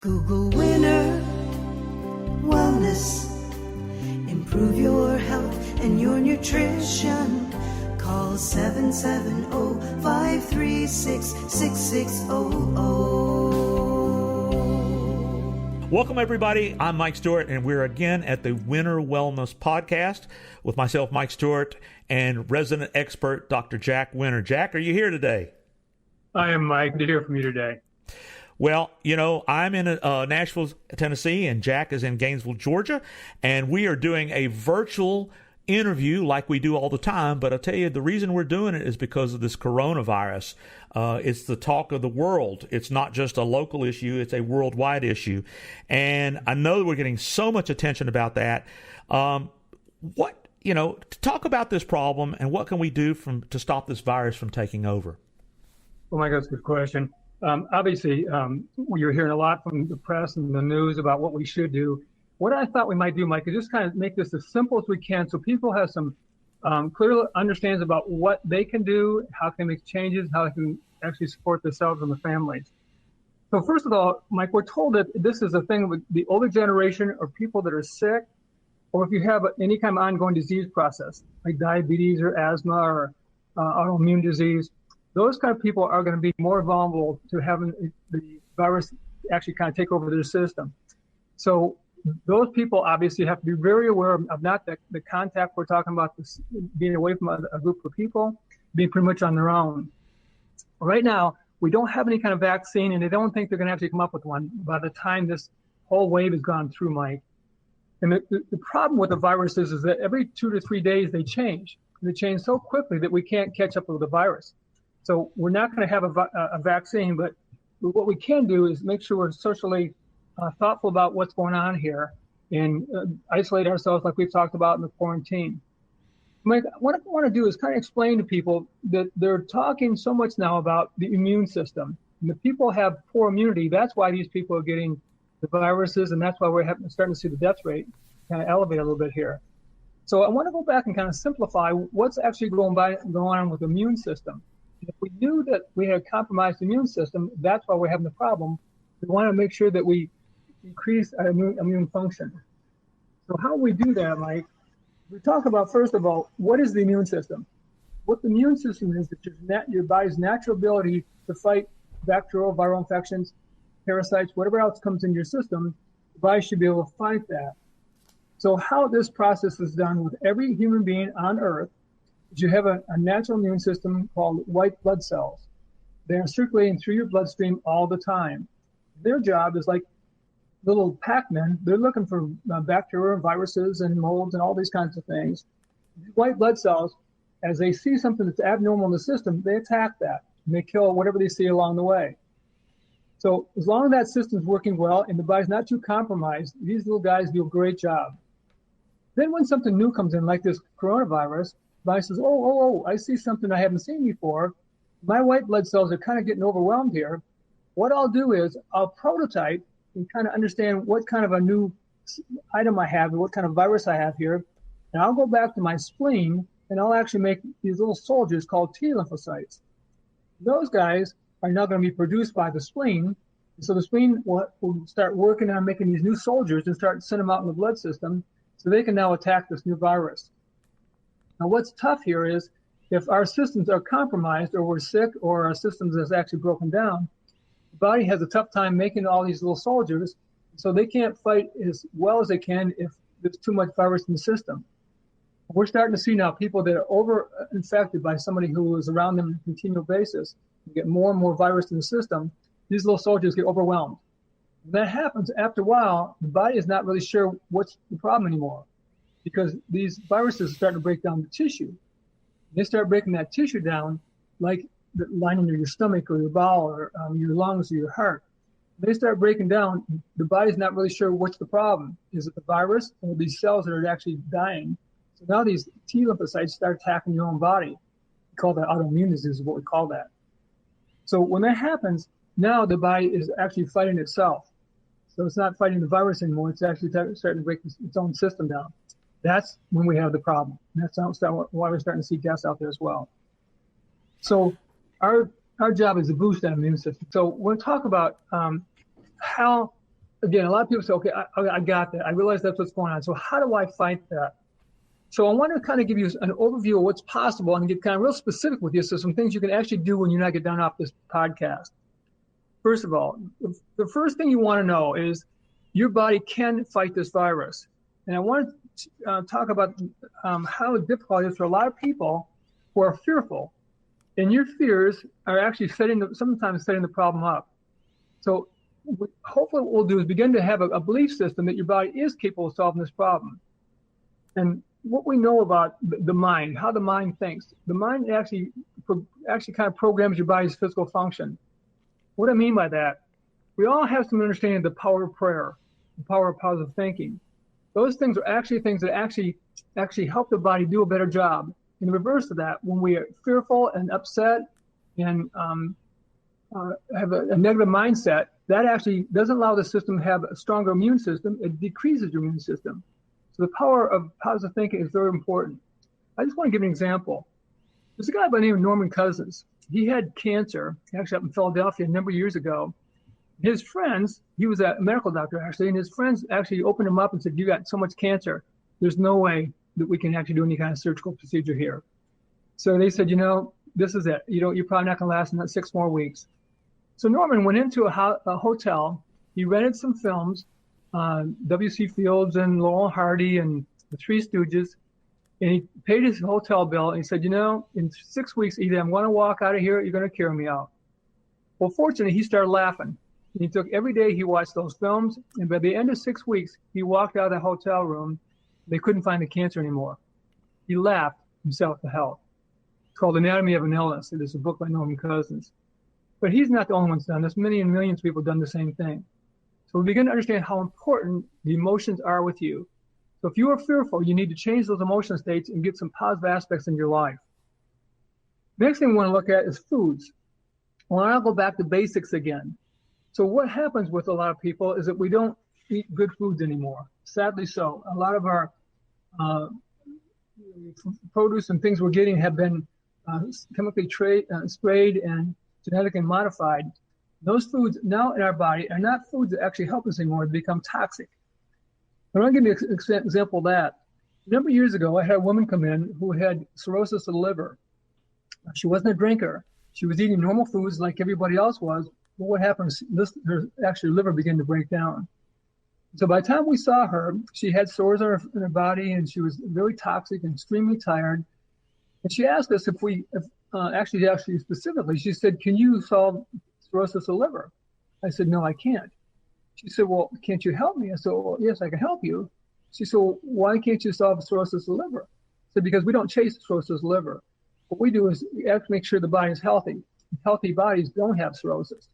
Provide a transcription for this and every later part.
Google winner, wellness, improve your health and your nutrition. Call 770-536-6600. Welcome, everybody. I'm Mike Stewart, and we're again at the Winter Wellness Podcast with myself, Mike Stewart, and resident expert, Dr. Jack Winter. Jack, are you here today? I am, Mike. Good to hear from you today. Well, you know, I'm in Nashville, Tennessee, and Jack is in Gainesville, Georgia, and we are doing a virtual interview like we do all the time. But I'll tell you, the reason we're doing it is because of this coronavirus. It's the talk of the world. It's not just a local issue. It's a worldwide issue. And I know that we're getting so much attention about that. To talk about this problem and what can we do to stop this virus from taking over? Well, Mike, that's a good question. Obviously, you're hearing a lot from the press and the news about what we should do. What I thought we might do, Mike, is just kind of make this as simple as we can so people have some clear understandings about what they can do, how they can make changes, how they can actually support themselves and the families. So first of all, Mike, we're told that this is a thing with the older generation or people that are sick, or if you have any kind of ongoing disease process, like diabetes or asthma or autoimmune disease. Those kind of people are going to be more vulnerable to having the virus actually kind of take over their system. So those people obviously have to be very aware of not the contact we're talking about, this, being away from a group of people, being pretty much on their own. Right now, we don't have any kind of vaccine, and they don't think they're going to actually come up with one by the time this whole wave has gone through, Mike. And the problem with the virus is that every 2 to 3 days they change. They change so quickly that we can't catch up with the virus. So we're not going to have a vaccine, but what we can do is make sure we're socially thoughtful about what's going on here and isolate ourselves like we've talked about in the quarantine. Mike, what I want to do is kind of explain to people that they're talking so much now about the immune system. And the people have poor immunity. That's why these people are getting the viruses, and that's why we're starting to see the death rate kind of elevate a little bit here. So I want to go back and kind of simplify what's actually going on with the immune system. If we knew that we had a compromised immune system, that's why we're having the problem. We want to make sure that we increase our immune function. So how we do that, Mike? We talk about, first of all, what is the immune system? What the immune system is your body's natural ability to fight bacterial, viral infections, parasites, whatever else comes in your system. The body should be able to fight that. So how this process is done with every human being on Earth, you have a natural immune system called white blood cells. They are circulating through your bloodstream all the time. Their job is like little Pac-Men. They're looking for bacteria, viruses, and molds, and all these kinds of things. These white blood cells, as they see something that's abnormal in the system, they attack that, and they kill whatever they see along the way. So as long as that system's working well and the body's not too compromised, these little guys do a great job. Then when something new comes in, like this coronavirus, the body says, oh, I see something I haven't seen before. My white blood cells are kind of getting overwhelmed here. What I'll do is I'll prototype and kind of understand what kind of a new item I have, what kind of virus I have here. And I'll go back to my spleen and I'll actually make these little soldiers called T lymphocytes. Those guys are now going to be produced by the spleen. So the spleen will start working on making these new soldiers and start sending them out in the blood system so they can now attack this new virus. Now, what's tough here is if our systems are compromised or we're sick or our systems is actually broken down, the body has a tough time making all these little soldiers, so they can't fight as well as they can if there's too much virus in the system. We're starting to see now people that are over-infected by somebody who is around them on a continual basis, get more and more virus in the system, these little soldiers get overwhelmed. When that happens, after a while, the body is not really sure what's the problem anymore, because these viruses are starting to break down the tissue. They start breaking that tissue down, like the lining of your stomach or your bowel or your lungs or your heart. They start breaking down, the body's not really sure what's the problem. Is it the virus or these cells that are actually dying? So now these T lymphocytes start attacking your own body. We call that autoimmune disease is what we call that. So when that happens, now the body is actually fighting itself. So it's not fighting the virus anymore. It's actually starting to break its own system down. That's when we have the problem. And that's why we're starting to see deaths out there as well. So our job is to boost that immune system. So we're going to talk about how again, a lot of people say, okay, I got that. I realize that's what's going on. So how do I fight that? So I want to kind of give you an overview of what's possible and get kind of real specific with you. So some things you can actually do when you're not get done off this podcast. First of all, the first thing you want to know is your body can fight this virus. And I want to talk about how difficult it is for a lot of people who are fearful. And your fears are actually sometimes setting the problem up. So hopefully what we'll do is begin to have a belief system that your body is capable of solving this problem. And what we know about the mind, how the mind thinks, the mind actually kind of programs your body's physical function. What I mean by that, we all have some understanding of the power of prayer, the power of positive thinking. Those things are actually things that actually help the body do a better job. In the reverse of that, when we are fearful and upset and have a negative mindset, that actually doesn't allow the system to have a stronger immune system. It decreases your immune system. So the power of positive thinking is very important. I just want to give an example. There's a guy by the name of Norman Cousins. He had cancer, actually up in Philadelphia a number of years ago. His friends, he was a medical doctor actually, and his friends actually opened him up and said, you got so much cancer, there's no way that we can actually do any kind of surgical procedure here. So they said, this is it. You're probably not going to last another 6 more weeks. So Norman went into a hotel. He rented some films, W.C. Fields and Laurel Hardy and the Three Stooges, and he paid his hotel bill. And he said, in 6 weeks, either I'm going to walk out of here or you're going to carry me out. Well, fortunately, he started laughing. And he took every day he watched those films. And by the end of 6 weeks, he walked out of the hotel room. They couldn't find the cancer anymore. He laughed himself to health. It's called Anatomy of an Illness. It is a book by Norman Cousins. But he's not the only one who's done this. Many and millions of people have done the same thing. So we begin to understand how important the emotions are with you. So if you are fearful, you need to change those emotional states and get some positive aspects in your life. The next thing we want to look at is foods. Well, I'll go back to basics again. So what happens with a lot of people is that we don't eat good foods anymore. Sadly so. A lot of our produce and things we're getting have been chemically sprayed and genetically modified. Those foods now in our body are not foods that actually help us anymore. They become toxic. I'm going to give you an example of that. A number of years ago, I had a woman come in who had cirrhosis of the liver. She wasn't a drinker. She was eating normal foods like everybody else was. But what happened is her liver began to break down. So by the time we saw her, she had sores in her body, and she was very toxic and extremely tired. And she asked us actually specifically, she said, can you solve cirrhosis of the liver? I said, no, I can't. She said, well, can't you help me? I said, well, yes, I can help you. She said, well, why can't you solve cirrhosis of the liver? I said, because we don't chase cirrhosis of the liver. What we do is we have to make sure the body is healthy. Healthy bodies don't have cirrhosis.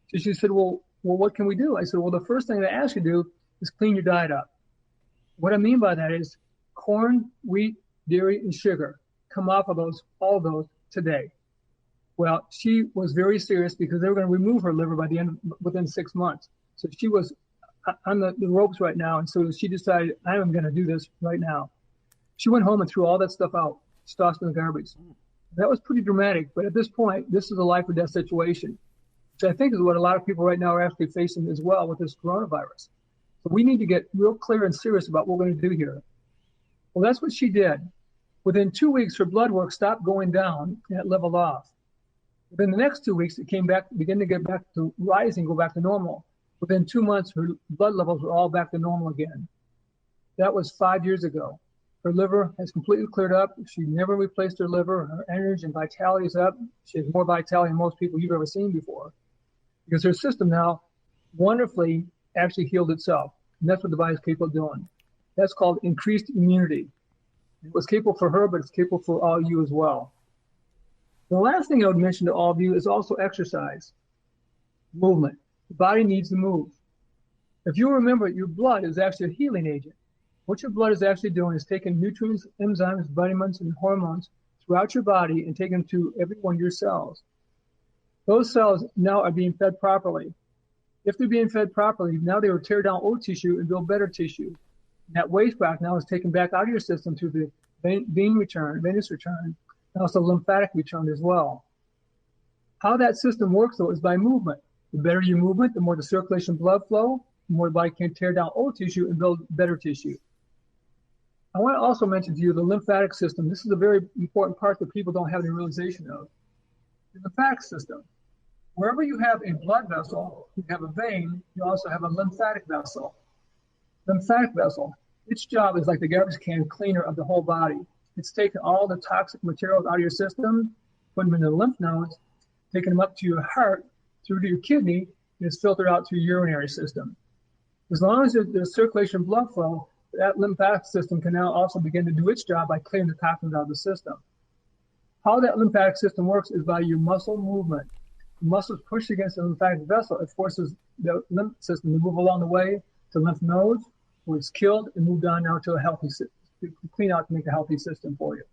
So she said, well, what can we do? I said, well, the first thing I ask you to do is clean your diet up. What I mean by that is corn, wheat, dairy, and sugar. Come off of all of those today. Well, she was very serious because they were going to remove her liver within 6 months. So she was on the ropes right now. And so she decided, I am going to do this right now. She went home and threw all that stuff out, tossed in the garbage. That was pretty dramatic. But at this point, this is a life or death situation, which I think is what a lot of people right now are actually facing as well with this coronavirus. So we need to get real clear and serious about what we're going to do here. Well, that's what she did. Within 2 weeks, her blood work stopped going down and it leveled off. Within the next 2 weeks, it began to get back to rising, go back to normal. Within 2 months, her blood levels were all back to normal again. That was 5 years ago. Her liver has completely cleared up. She never replaced her liver. Her energy and vitality is up. She has more vitality than most people you've ever seen before, because her system now wonderfully actually healed itself. And that's what the body is capable of doing. That's called increased immunity. It was capable for her, but it's capable for all you as well. The last thing I would mention to all of you is also exercise, movement. The body needs to move. If you remember, your blood is actually a healing agent. What your blood is actually doing is taking nutrients, enzymes, vitamins, and hormones throughout your body and taking them to every one of your cells. Those cells now are being fed properly. If they're being fed properly, now they will tear down old tissue and build better tissue. And that waste product now is taken back out of your system through the venous return, and also lymphatic return as well. How that system works, though, is by movement. The better your movement, the more the circulation blood flow, the more the body can tear down old tissue and build better tissue. I want to also mention to you the lymphatic system. This is a very important part that people don't have any realization of. The lymphatic system. Wherever you have a blood vessel, you have a vein, you also have a lymphatic vessel. Lymphatic vessel, its job is like the garbage can cleaner of the whole body. It's taking all the toxic materials out of your system, putting them in the lymph nodes, taking them up to your heart, through to your kidney, and it's filtered out through your urinary system. As long as there's circulation blood flow, that lymphatic system can now also begin to do its job by clearing the toxins out of the system. How that lymphatic system works is by your muscle movement. The muscles push against the lymphatic vessel. It forces the lymph system to move along the way to lymph nodes, where it's killed and moved on now to a healthy system, to clean out to make a healthy system for you.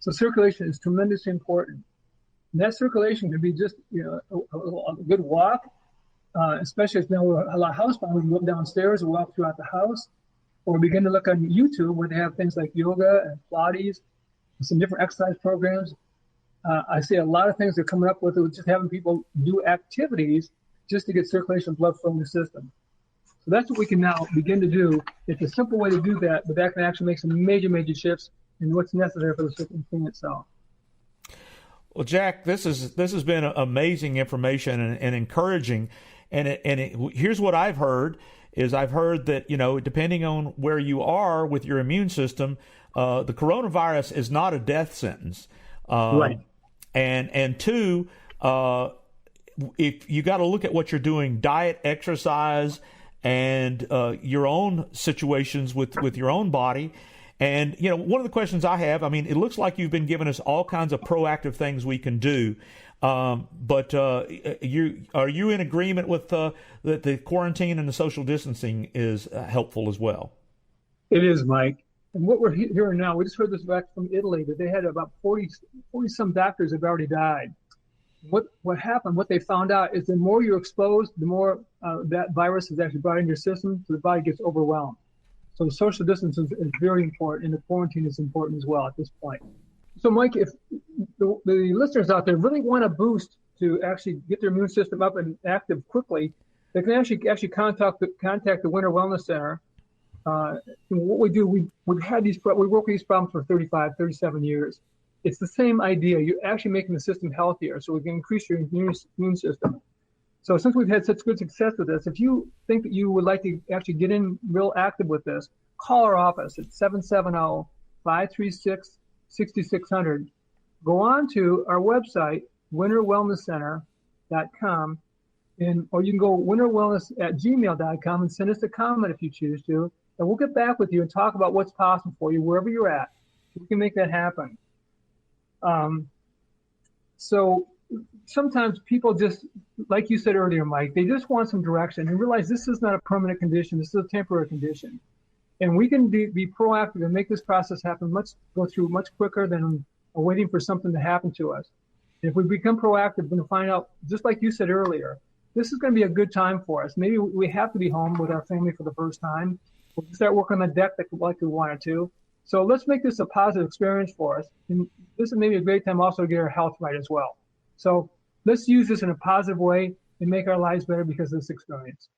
So circulation is tremendously important. And that circulation can be just a good walk, especially if now we're a lot of housebound. We can go downstairs or walk throughout the house, or begin to look on YouTube where they have things like yoga and Pilates, and some different exercise programs. I see a lot of things they're coming up with just having people do activities just to get circulation blood flow in the system. So that's what we can now begin to do. It's a simple way to do that, but that can actually make some major, major shifts in what's necessary for the system thing itself. Well, Jack, this has been amazing information and encouraging. Here's what I've heard is I've heard that, depending on where you are with your immune system, the coronavirus is not a death sentence. Right. And two, if you got to look at what you're doing, diet, exercise, and your own situations with your own body. And, one of the questions I have, it looks like you've been giving us all kinds of proactive things we can do. But are you in agreement with that the quarantine and the social distancing is helpful as well? It is, Mike. And what we're hearing now, we just heard this back from Italy, that they had about 40 some doctors have already died. What happened, what they found out is the more you're exposed, the more that virus is actually brought in your system, so the body gets overwhelmed. So the social distance is very important, and the quarantine is important as well at this point. So, Mike, if the listeners out there really want a boost to actually get their immune system up and active quickly, they can actually contact the Winter Wellness Center. What we do, we work with these problems for 35, 37 years. It's the same idea. You're actually making the system healthier, so we can increase your immune system. So since we've had such good success with this, if you think that you would like to actually get in real active with this, call our office at 770-536-6600. Go on to our website, winterwellnesscenter.com, or you can go winterwellness@gmail.com and send us a comment if you choose to, and we'll get back with you and talk about what's possible for you wherever you're at. We can make that happen. So sometimes people just, like you said earlier, Mike, they just want some direction and realize this is not a permanent condition. This is a temporary condition. And we can be proactive and make this process happen, go through much quicker than waiting for something to happen to us. If we become proactive, we're going to find out, just like you said earlier, this is going to be a good time for us. Maybe we have to be home with our family for the first time. We'll start working on the deck like we wanted to. So let's make this a positive experience for us. And this is maybe a great time also to get our health right as well. So let's use this in a positive way and make our lives better because of this experience.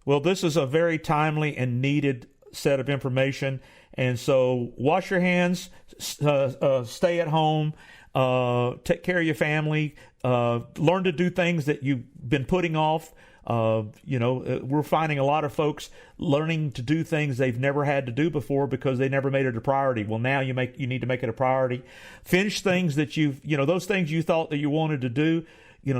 Well, this is a very timely and needed set of information. And so wash your hands, stay at home, take care of your family, learn to do things that you've been putting off. We're finding a lot of folks learning to do things they've never had to do before because they never made it a priority. Well, now you need to make it a priority. Finish things that those things you thought that you wanted to do.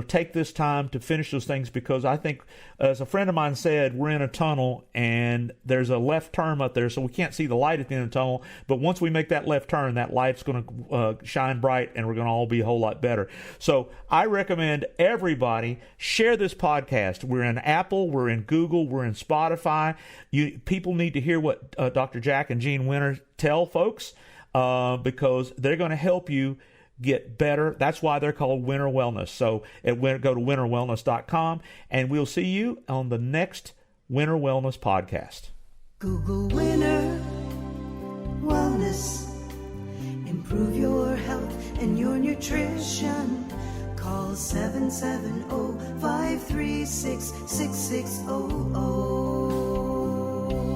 Take this time to finish those things, because I think, as a friend of mine said, we're in a tunnel and there's a left turn up there, so we can't see the light at the end of the tunnel. But once we make that left turn, that light's going to shine bright and we're going to all be a whole lot better. So I recommend everybody share this podcast. We're in Apple, we're in Google, we're in Spotify. People need to hear what Dr. Jack and Jean Winter tell folks, because they're going to help you get better. That's why they're called Winter Wellness. So go to winterwellness.com, and we'll see you on the next Winter Wellness podcast. Google Winter Wellness. Improve your health and your nutrition. Call 770-536-6600.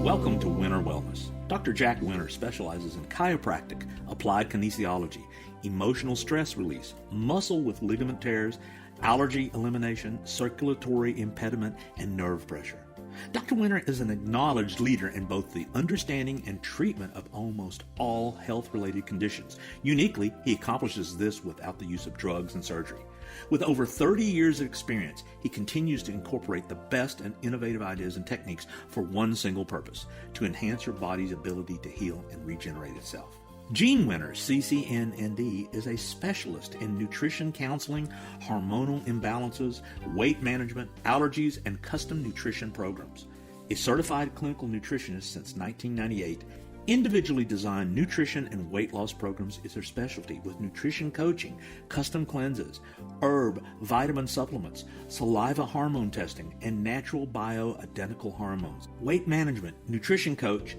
Welcome to Winter Wellness. Dr. Jack Winter specializes in chiropractic, applied kinesiology, emotional stress release, muscle with ligament tears, allergy elimination, circulatory impediment, and nerve pressure. Dr. Winter is an acknowledged leader in both the understanding and treatment of almost all health-related conditions. Uniquely, he accomplishes this without the use of drugs and surgery. With over 30 years of experience, he continues to incorporate the best and innovative ideas and techniques for one single purpose: to enhance your body's ability to heal and regenerate itself. Gene Winter, CCNND, is a specialist in nutrition counseling, hormonal imbalances, weight management, allergies, and custom nutrition programs. A certified clinical nutritionist since 1998, individually designed nutrition and weight loss programs is her specialty, with nutrition coaching, custom cleanses, herb, vitamin supplements, saliva hormone testing, and natural bioidentical hormones. Weight management, nutrition coach,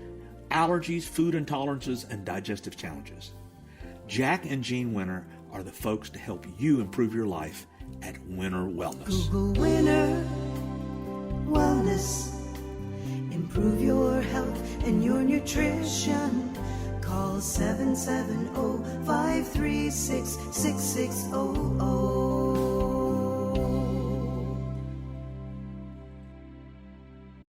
allergies, food intolerances, and digestive challenges. Jack and Jean Winter are the folks to help you improve your life at Winter Wellness. Google Winter Wellness. Improve your health and your nutrition. Call 770-536-6600.